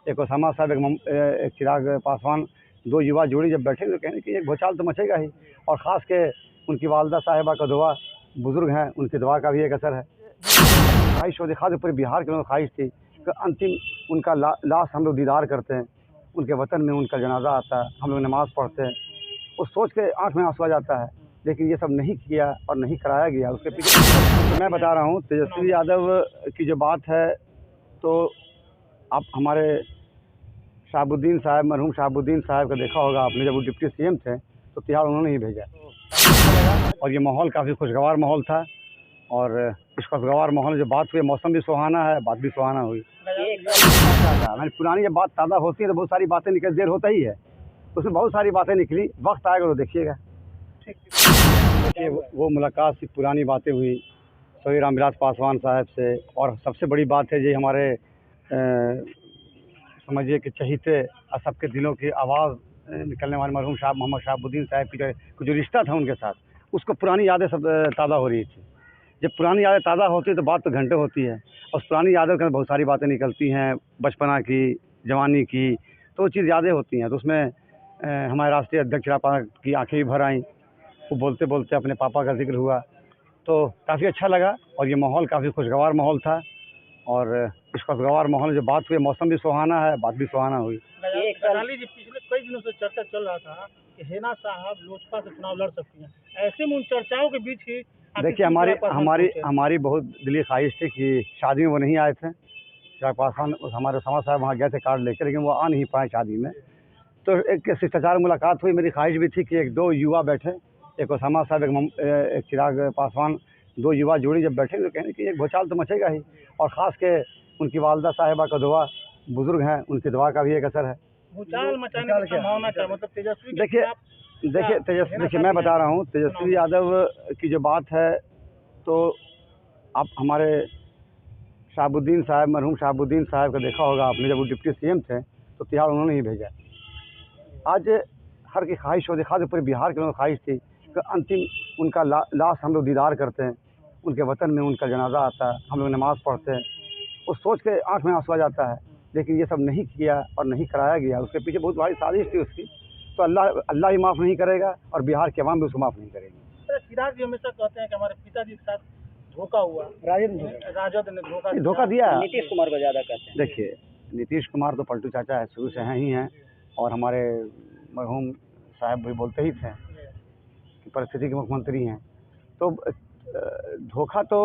एक ओसामा साहब, एक चिराग पासवान, दो युवा जोड़ी जब बैठे तो कहने कि एक भूचाल तो मचेगा ही। और ख़ास के उनकी वालदा साहिबा का दुआ, बुज़ुर्ग हैं, उनकी दुआ का भी एक असर है। ख्वाहिश वो दिखा, पूरे बिहार के लोगों को ख्वाहिश थी कि अंतिम उनका लाश हम लोग दीदार करते हैं, उनके वतन में उनका जनाजा आता है, हम लोग नमाज़ पढ़ते हैं। उस सोच के आँख में आंसू आ जाता है, लेकिन ये सब नहीं किया और नहीं कराया गया। उसके पीछे तो मैं बता रहा हूँ, तेजस्वी यादव की जो बात है, तो आप हमारे शहाबुद्दीन साहब, मरहूम शहाबुद्दीन साहब का देखा होगा आपने, जब वो डिप्टी सीएम थे तो तिहाड़ उन्होंने ही भेजा। और ये माहौल काफ़ी खुशगवार माहौल था, और इस खुशगवार माहौल में जो बात हुई, मौसम भी सुहाना है, बात भी सुहाना हुई। मैंने पुरानी जब बात ताज़ा होती है तो बहुत सारी बातें निकल, देर होता ही है, उसमें बहुत सारी बातें निकली। वक्त आएगा तो देखिएगा। देखिए, वो मुलाकात सी पुरानी बातें हुई सोई रामविलास पासवान साहब से, और सबसे बड़ी बात है ये हमारे समझिए कि चहीते और सबके दिलों की आवाज़ निकलने वाले मरहूम साहब मोहम्मद शहाबुद्दीन साहब की जो रिश्ता था उनके साथ, उसको पुरानी यादें सब ताज़ा हो रही थी। जब पुरानी यादें ताज़ा होती है तो बात तो घंटे होती है, और उस पुरानी यादों के अंदर बहुत सारी बातें निकलती हैं, बचपना की, जवानी की, तो वो चीज़ यादें होती हैं। तो उसमें हमारे राष्ट्रीय अध्यक्ष रापा की आँखें भी भर आईं, वो बोलते बोलते अपने पापा का जिक्र हुआ, तो काफ़ी अच्छा लगा। और ये माहौल काफ़ी खुशगवार माहौल था, और इस खुशगवार माहौल में जो बात हुई, मौसम भी सुहाना है, बात भी सुहाना हुई। जी, पिछले कई दिनों से चर्चा चल रहा था कि हेना साहब लोजपा से चुनाव लड़ सकती हैं। ऐसे में उन चर्चाओं के बीच ही देखिए, हमारी बहुत दिली ख्वाहिश थी कि शादी में वो नहीं आए थे। चिराग पासवान, हमारे ओसामा साहब वहाँ गए थे कार्ड लेकर, लेकिन वो आ नहीं पाए शादी में। तो एक शिष्टाचार मुलाकात हुई। मेरी ख्वाहिश भी थी कि एक दो युवा बैठे, एक ओसामा साहब, एक चिराग पासवान, दो युवा जोड़ी जब बैठे तो कहने कि एक भूचाल तो मचेगा ही। और ख़ास के उनकी वालदा साहिबा का दुआ, बुज़ुर्ग हैं, उनकी दुआ का भी एक असर है। भूचाल मचाने की संभावना क्या, मतलब तेजस्वी देखिए, मैं बता रहा हूँ, तेजस्वी यादव की जो बात है, तो आप हमारे शहाबुद्दीन साहब, मरहूम शहाबुद्दीन साहब का देखा होगा आपने, जब वो डिप्टी सीएम थे तो तिहाड़ उन्होंने ही भेजा। आज हर की ख्वाहिश वो दिखा, पूरे बिहार के लोगों को ख्वाहिश थी कि अंतिम उनका लाश हम लोग दीदार करते हैं, उनके वतन में उनका जनाजा आता है, हम लोग नमाज़ पढ़ते हैं। उस सोच के आँख में आंसू आ जाता है, लेकिन ये सब नहीं किया और नहीं कराया गया। उसके पीछे बहुत बड़ी साजिश थी उसकी, तो अल्लाह ही माफ़ नहीं करेगा, और बिहार के अवाम भी उसको माफ़ नहीं करेगी। चिराग जी हमेशा कहते हैं कि हमारे पिताजी के साथ धोखा हुआ, राजद ने धोखा दिया। नीतीश कुमार को ज़्यादा कहते हैं। देखिए, नीतीश कुमार तो पलटू चाचा है, शुरू से हैं ही हैं, और हमारे मरहूम साहब भी बोलते ही थे कि परिस्थिति के मुख्यमंत्री हैं। तो धोखा तो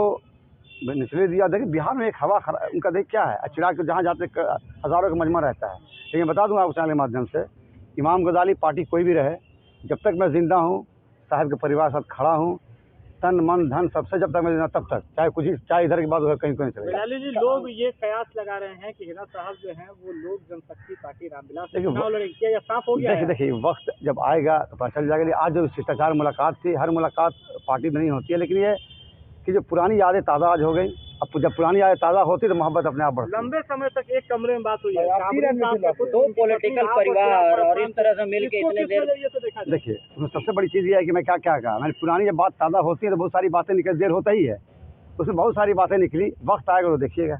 इसलिए दिया। देखिए, बिहार में एक हवा उनका देख क्या है, चिराग के जहाँ जाते हज़ारों का मजमा रहता है। लेकिन बता दूँ आपको चैनल के माध्यम से, इमाम गजाली पार्टी कोई भी रहे, जब तक मैं ज़िंदा हूँ, साहब के परिवार के साथ खड़ा हूँ, तन मन धन सबसे, जब तक मैं जिंदा तब तक, चाहे कुछ ही, चाहे इधर की बात उधर कहीं नहीं चलेगा। जी, लोग ये कयास लगा रहे हैं कि हेना साहब जो हैं वो लोक जनशक्ति पार्टी रामविलास चुनाव लड़ेंगे, क्या ये साफ हो गया है? देखिए, वक्त जब आएगा तो पता चल जाएगा। आज जो शिष्टाचार मुलाकात थी, हर मुलाकात पार्टी में नहीं होती है, लेकिन ये कि जो पुरानी यादें ताज़ा आज हो गई। अब जब पुरानी यादें ताज़ा होती तो मोहब्बत अपने आप बढ़ती। लंबे समय तक एक कमरे में बात हुई है, दो पॉलिटिकल परिवार और इस तरह से मिलकर इतने देर। देखिए, उसमें सबसे बड़ी चीज़ ये है कि मैं क्या कहा, मैंने पुरानी जब बात ताज़ा होती है तो बहुत सारी बातें निकल, देर होता ही है, उसमें बहुत सारी बातें निकली। वक्त आएगा तो देखिएगा।